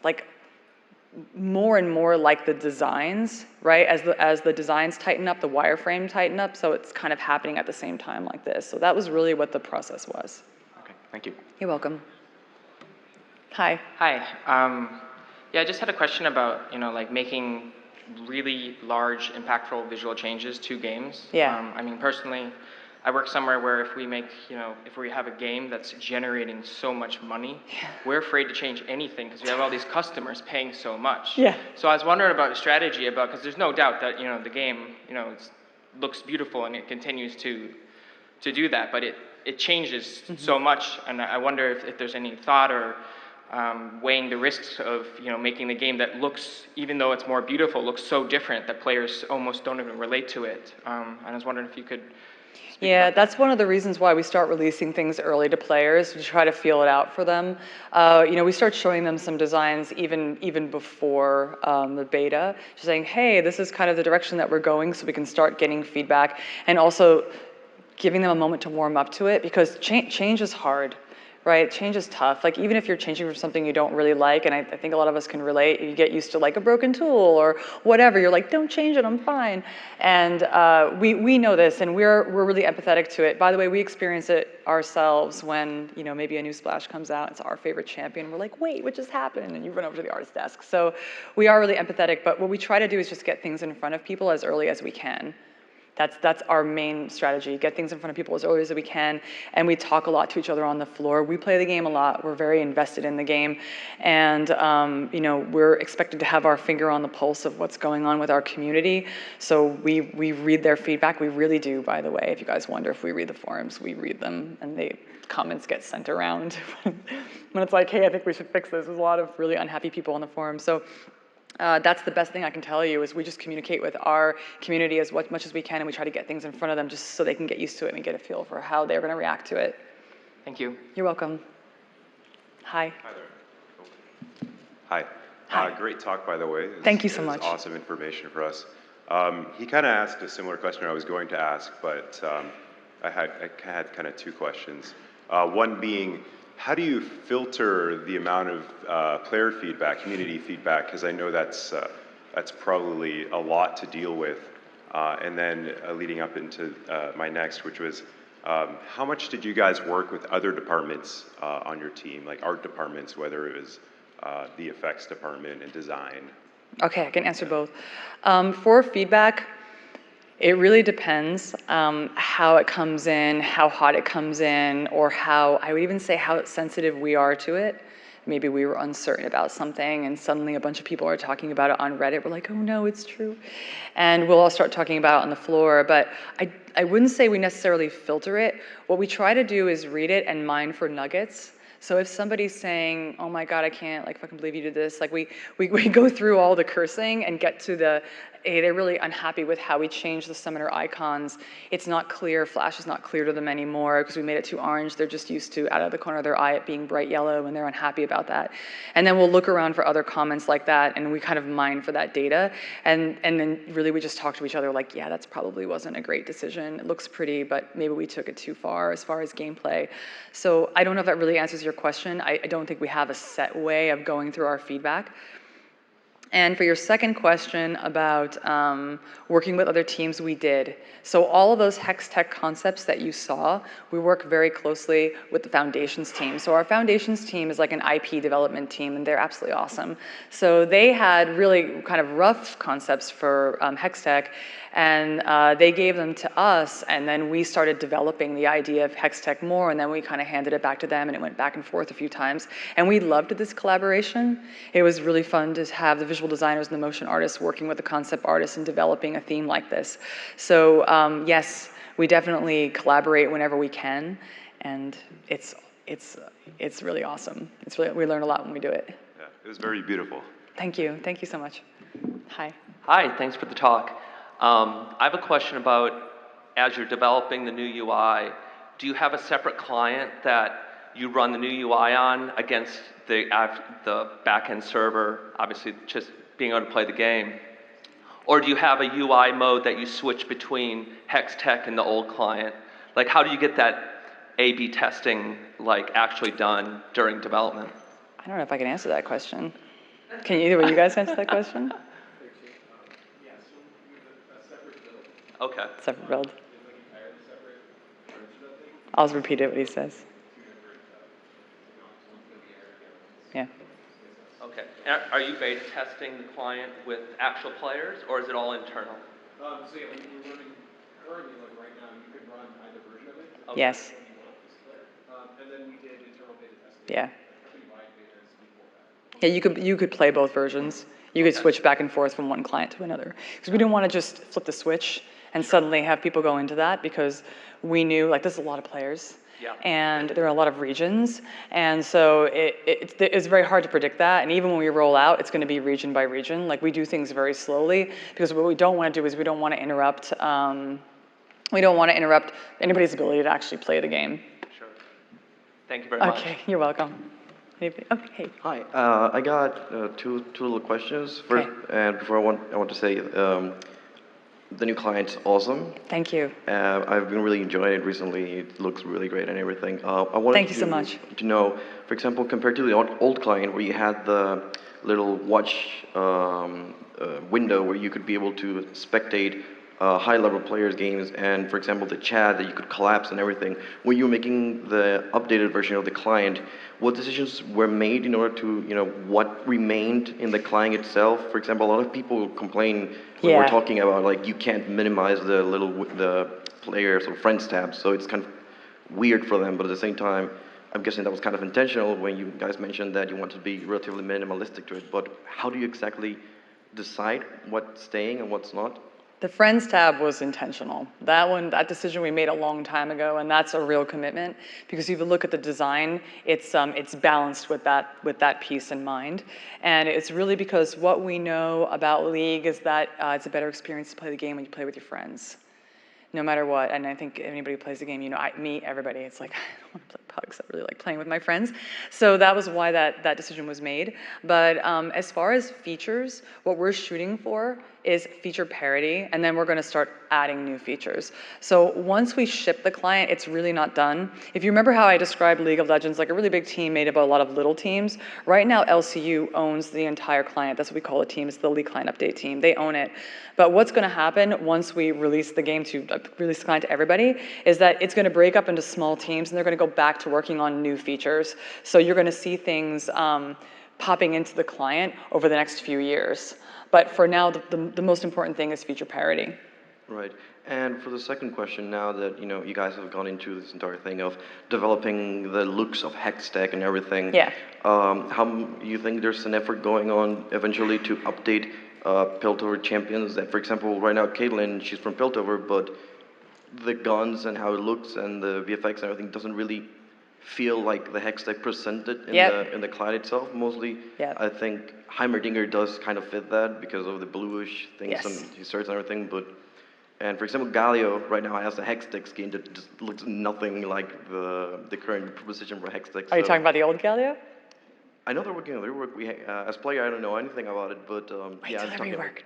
like more and more like the designs, right? As the designs tighten up, the wireframe tighten up, so it's kind of happening at the same time like this. So that was really what the process was. Okay, thank you. You're welcome. Hi. Hi. Yeah, I just had a question about, like making really large, impactful visual changes to games. Yeah. I mean, personally, I work somewhere where if we make, if we have a game that's generating so much money, we're afraid to change anything because we have all these customers paying so much. Yeah. So I was wondering about a strategy because there's no doubt that, the game, looks beautiful and it continues to do that, but it changes so much, and I wonder if there's any thought or weighing the risks of making the game that looks, even though it's more beautiful, looks so different that players almost don't even relate to it. And I was wondering if you could speak Yeah, about that's one of the reasons why we start releasing things early to players, to try to feel it out for them. We start showing them some designs even before the beta, just saying, hey, this is kind of the direction that we're going, so we can start getting feedback, and also giving them a moment to warm up to it, because change is hard. Right, change is tough. Like even if you're changing from something you don't really like, and I think a lot of us can relate, you get used to like a broken tool or whatever, you're like, don't change it, I'm fine. And we know this, and we're really empathetic to it. By the way, we experience it ourselves when maybe a new splash comes out, it's our favorite champion, we're like, wait, what just happened? And you run over to the artist desk. So we are really empathetic, but what we try to do is just get things in front of people as early as we can. That's our main strategy, get things in front of people as early as we can, and we talk a lot to each other on the floor. We play the game a lot, we're very invested in the game, and we're expected to have our finger on the pulse of what's going on with our community, so we read their feedback. We really do, by the way. If you guys wonder if we read the forums, we read them, and the comments get sent around when it's like, hey, I think we should fix this. There's a lot of really unhappy people on the forum. So that's the best thing I can tell you, is we just communicate with our community as much as we can, and we try to get things in front of them just so they can get used to it and get a feel for how they're going to react to it. Thank you. You're welcome. Hi. Hi there. Hi. Hi. Great talk, by the way. Thank you so much. Awesome information for us. He kind of asked a similar question I was going to ask, but I had kind of two questions. One being, how do you filter the amount of player feedback, community feedback? Because I know that's probably a lot to deal with. And then leading up into my next, which was, how much did you guys work with other departments on your team, like art departments, whether it was the effects department and design? Okay, I can answer both. For feedback, it really depends how it comes in, how hot it comes in, or I would even say how sensitive we are to it. Maybe we were uncertain about something and suddenly a bunch of people are talking about it on Reddit. We're like, oh no, it's true. And we'll all start talking about it on the floor. But I wouldn't say we necessarily filter it. What we try to do is read it and mine for nuggets. So if somebody's saying, oh my God, I can't fucking believe you did this, we go through all the cursing and get to hey, they're really unhappy with how we changed the summoner icons. It's not clear, Flash is not clear to them anymore because we made it too orange. They're just used to, out of the corner of their eye, it being bright yellow, and they're unhappy about that. And then we'll look around for other comments like that, and we kind of mine for that data. And then really we just talk to each other like, yeah, that's probably wasn't a great decision. It looks pretty, but maybe we took it too far as gameplay. So I don't know if that really answers your question. I don't think we have a set way of going through our feedback. And for your second question about working with other teams, we did. So all of those hex tech concepts that you saw, we work very closely with the foundations team. So our foundations team is like an IP development team, and they're absolutely awesome. So they had really kind of rough concepts for hex tech, and they gave them to us, and then we started developing the idea of hex tech more, and then we kind of handed it back to them, and it went back and forth a few times. And we loved this collaboration. It was really fun to have the visual designers and the motion artists working with the concept artists and developing a theme like this. So yes, we definitely collaborate whenever we can, and it's really awesome. We learn a lot when we do it. Yeah, it was very beautiful. Thank you. Thank you so much. Hi. Hi, thanks for the talk. I have a question about, as you're developing the new UI, do you have a separate client that you run the new UI on against the backend server, obviously just being able to play the game? Or do you have a UI mode that you switch between Hextech and the old client? Like, how do you get that A/B testing like actually done during development? I don't know if I can answer that question. Can either of you guys answer that question? Okay. Separate build. I'll just repeat it what he says. Yeah. Okay. Are you beta testing the client with actual players, or is it all internal? So yeah, like we're running currently, like right now, you could run either version of it. Okay. Yes. If you want this player. And then we did internal beta testing. Yeah. Company-wide betas before that. Yeah, you could play both versions. You could switch back and forth from one client to another. Because we didn't want to just flip the switch and suddenly have people go into that, because we knew, like, there's a lot of players. Yeah. And there are a lot of regions. And so it's very hard to predict that. And even when we roll out, it's going to be region by region. Like, we do things very slowly, because what we don't want to do is we don't want to interrupt anybody's ability to actually play the game. Sure. Thank you very much. Okay, you're welcome. Anybody? Okay. Hi, I got two little questions. First, and before I want to say, the new client's awesome. Thank you. I've been really enjoying it recently. It looks really great and everything. I wanted Thank you so much. to know, for example, compared to the old client where you had the little watch window where you could be able to spectate high-level players' games, and for example, the chat that you could collapse and everything. When you were making the updated version of the client, what decisions were made in order to, what remained in the client itself? For example, a lot of people complain when we're talking about, like, you can't minimize the players or friends tabs, so it's kind of weird for them, but at the same time, I'm guessing that was kind of intentional when you guys mentioned that you want to be relatively minimalistic to it, but how do you exactly decide what's staying and what's not? The Friends tab was intentional. That decision we made a long time ago, and that's a real commitment, because if you look at the design, it's balanced with that piece in mind. And it's really because what we know about League is that it's a better experience to play the game when you play with your friends, no matter what. And I think anybody who plays the game, everybody, it's like, I don't want to play pugs, I really like playing with my friends. So that was why that decision was made. But as far as features, what we're shooting for is feature parity, and then we're going to start adding new features. So once we ship the client, it's really not done. If you remember how I described League of Legends, like a really big team made up of a lot of little teams, right now LCU owns the entire client. That's what we call a team. It's the League Client Update team. They own it. But what's going to happen once we release the game release the client to everybody is that it's going to break up into small teams, and they're going to go back to working on new features. So you're going to see things popping into the client over the next few years. But for now, the most important thing is feature parity. Right. And for the second question, now that you guys have gone into this entire thing of developing the looks of Hextech and everything, how you think there's an effort going on eventually to update Piltover champions? That, for example, right now Caitlyn, she's from Piltover, but the guns and how it looks and the VFX and everything doesn't really feel like the Hextech presented in the client itself. Mostly, I think Heimerdinger does kind of fit that because of the bluish things and his shirts and everything. And for example, Galio right now has a Hextech skin that just looks nothing like the current proposition for Hextech. Are you talking about the old Galio? I know they're working on their work. As player, I don't know anything about it, but Wait till they rework.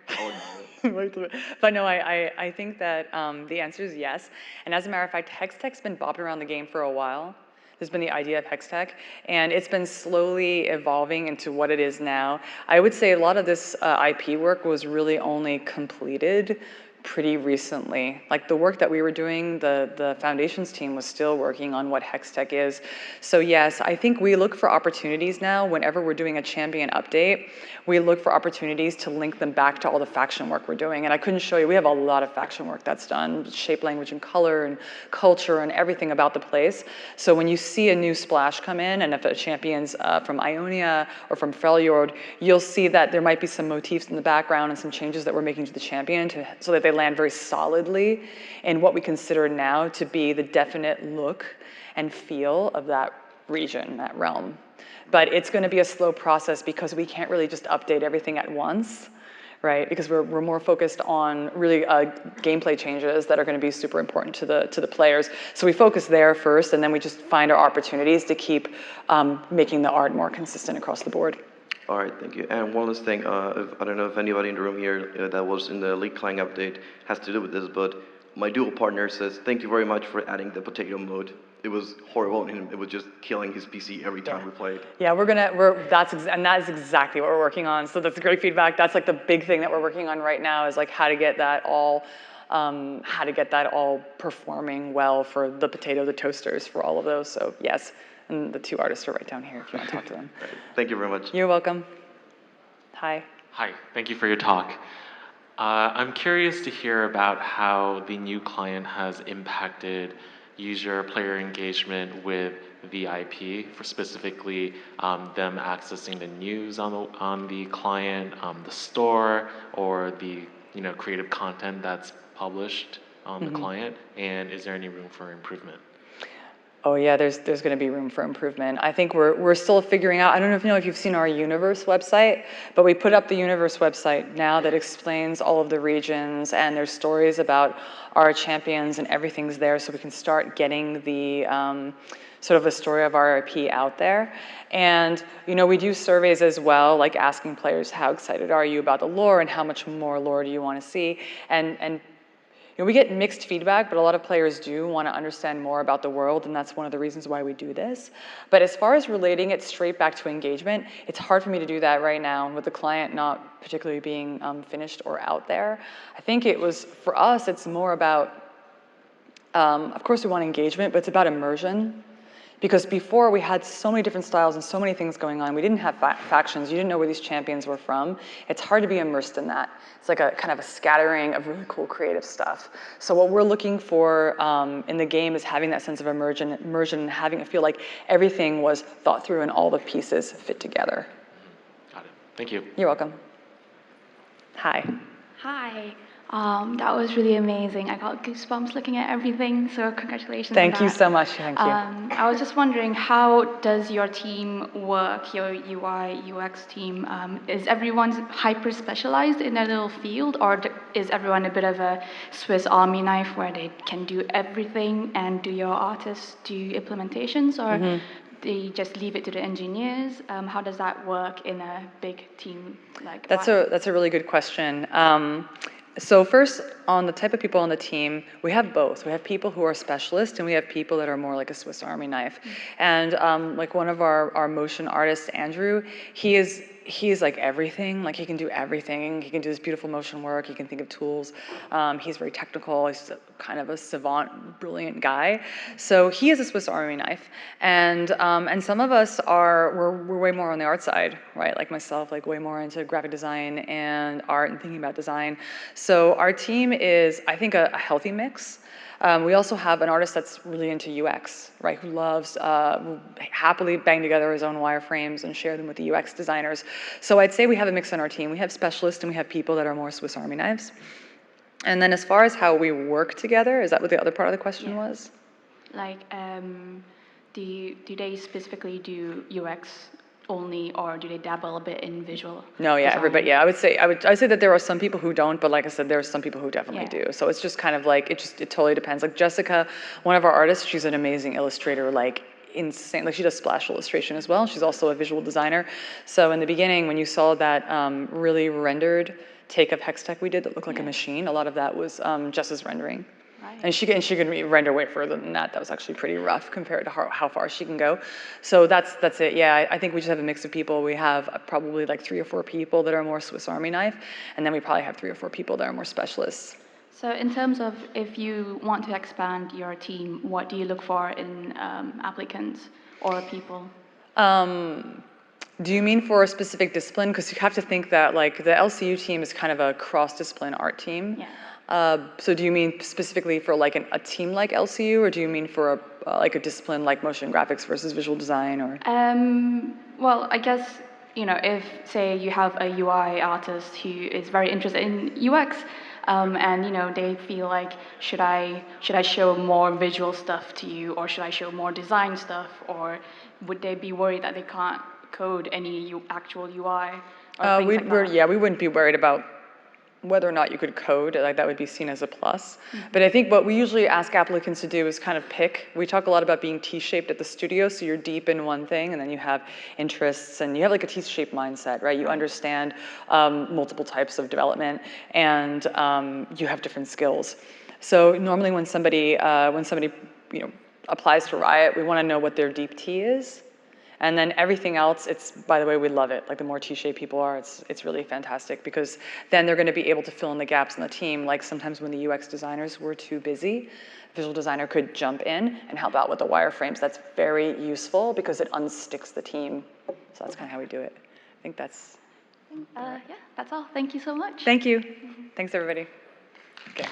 Wait till But no, I think that the answer is yes. And as a matter of fact, Hextech's been bopping around the game for a while. There's been the idea of Hextech, and it's been slowly evolving into what it is now. I would say a lot of this IP work was really only completed pretty recently. Like the work that we were doing, the foundations team was still working on what Hextech is. So yes, I think we look for opportunities now whenever we're doing a champion update. We look for opportunities to link them back to all the faction work we're doing. And I couldn't show you, we have a lot of faction work that's done, shape, language, and color, and culture, and everything about the place. So when you see a new splash come in, and if a champion's from Ionia or from Freljord, you'll see that there might be some motifs in the background and some changes that we're making to the champion so that they land very solidly in what we consider now to be the definite look and feel of that region, that realm. But it's going to be a slow process because we can't really just update everything at once, right? Because we're more focused on really gameplay changes that are going to be super important to the players. So we focus there first, and then we just find our opportunities to keep making the art more consistent across the board. All right, thank you. And one last thing, I don't know if anybody in the room here that was in the League Clang update has to do with this, but my dual partner says, thank you very much for adding the potato mode. It was horrible, and it was just killing his PC every time we played. Yeah, and that is exactly what we're working on. So that's great feedback. That's like the big thing that we're working on right now is like how to get that all performing well for the potato, the toasters, for all of those. So yes, and the two artists are right down here if you want to talk to them. Right. Thank you very much. You're welcome. Hi. Hi, thank you for your talk. I'm curious to hear about how the new client has impacted user player engagement with the IP, for specifically them accessing the news on the client, the store, or the creative content that's published on the client, and is there any room for improvement? Oh yeah, there's going to be room for improvement. I think we're still figuring out. I don't know if you've seen our Universe website, but we put up the Universe website now that explains all of the regions, and there's stories about our champions, and everything's there, so we can start getting the sort of the story of our IP out there. And we do surveys as well, like asking players how excited are you about the lore and how much more lore do you want to see, and we get mixed feedback, but a lot of players do want to understand more about the world, and that's one of the reasons why we do this. But as far as relating it straight back to engagement, it's hard for me to do that right now with the client not particularly being finished or out there. I think for us, it's more about, of course we want engagement, but it's about immersion. Because before we had so many different styles and so many things going on. We didn't have factions. You didn't know where these champions were from. It's hard to be immersed in that. It's like a kind of a scattering of really cool creative stuff. So what we're looking for in the game is having that sense of immersion, and having it feel like everything was thought through and all the pieces fit together. Got it. Thank you. You're welcome. Hi. Hi. That was really amazing. I got goosebumps looking at everything, so congratulations on that. Thank you so much. Thank you. I was just wondering, how does your team work, your UI, UX team? Is everyone hyper-specialized in their little field, or is everyone a bit of a Swiss Army knife where they can do everything, and do your artists do implementations, or they just leave it to the engineers? How does that work in a big team like that? That's a really good question. So first, on the type of people on the team, we have both. We have people who are specialists, and we have people that are more like a Swiss Army knife. And like one of our motion artists, Andrew, he's like everything. Like he can do everything. He can do this beautiful motion work. He can think of tools. He's very technical. He's kind of a savant, brilliant guy. So he is a Swiss Army knife. And some of us we're way more on the art side, right? Like myself, like way more into graphic design and art and thinking about design. So our team is, I think, a healthy mix. We also have an artist that's really into UX, right, who loves happily bang together his own wireframes and share them with the UX designers. So I'd say we have a mix on our team. We have specialists and we have people that are more Swiss Army knives. And then as far as how we work together, is that what the other part of the question was? Like, do they specifically do UX only, or do they dabble a bit in visual? No, yeah, design? Everybody. Yeah, I would say that there are some people who don't, but like I said, there are some people who definitely do. So it's just kind of like it totally depends. Like Jessica, one of our artists, she's an amazing illustrator, like insane. Like she does splash illustration as well. She's also a visual designer. So in the beginning, when you saw that really rendered take of Hextech we did that looked like a machine, a lot of that was Jess's rendering. Right. And she can render way further than that. That was actually pretty rough compared to how far she can go. So that's it. Yeah, I think we just have a mix of people. We have probably like 3 or 4 people that are more Swiss Army knife, and then we probably have 3 or 4 people that are more specialists. So in terms of if you want to expand your team, what do you look for in applicants or people? Do you mean for a specific discipline? Because you have to think that like the LCU team is kind of a cross-discipline art team. Yeah. So do you mean specifically for like a team like LCU, or do you mean for like a discipline like motion graphics versus visual design, or? Well, I guess, if say you have a UI artist who is very interested in UX, and they feel like, should I show more visual stuff to you, or should I show more design stuff, or would they be worried that they can't code any actual UI or things like that? Yeah, we wouldn't be worried about whether or not you could code, like that would be seen as a plus. But I think what we usually ask applicants to do is kind of pick. We talk a lot about being T-shaped at the studio, so you're deep in one thing, and then you have interests, and you have like a T-shaped mindset, right? You understand multiple types of development, and you have different skills. So normally when somebody applies to Riot, we want to know what their deep T is. And then everything else, by the way, we love it. Like the more T-shaped people are, it's really fantastic because then they're going to be able to fill in the gaps in the team. Like sometimes when the UX designers were too busy, visual designer could jump in and help out with the wireframes. That's very useful because it unsticks the team. So that's kind of how we do it. I think that's... Yeah, that's all. Thank you so much. Thank you. Thanks, everybody. Okay.